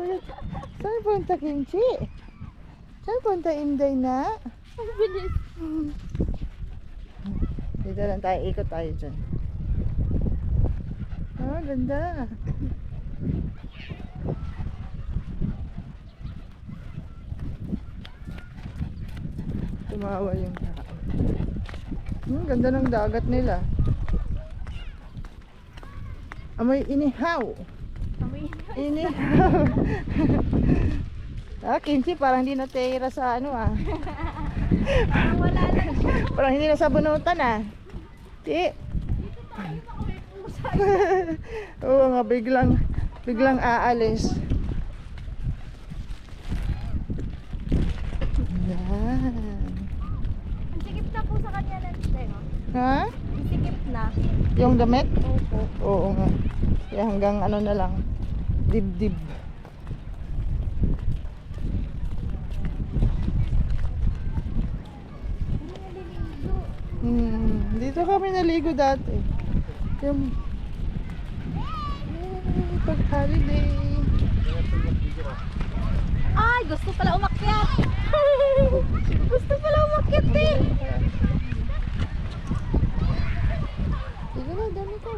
Saan punta, Kimchi? Saan punta, Inday na? Ang bilis. Dito lang tayo, ikot tayo dyan. Oh, ganda. Tumawa yung tao. Ganda ng dagat nila. Amoy inihaw. Amoy Inihaw. Kimchi, parang hindi natira sa ano ah. parang wala lang siya. Parang hindi na sa bunutan ah. Ti. Oo nga, biglang aalis. Yan. Ang sikip na po sa kanya lang tayo. Ha? Ang sikip na. Yung damit? Opo. Oo nga. Kaya hanggang ano na lang. Dibdib. Dito kami naligo dati. Yung pag holiday. Ay, gusto pala umakyat. Gusto pala umakyat eh. Sige na, dami ko.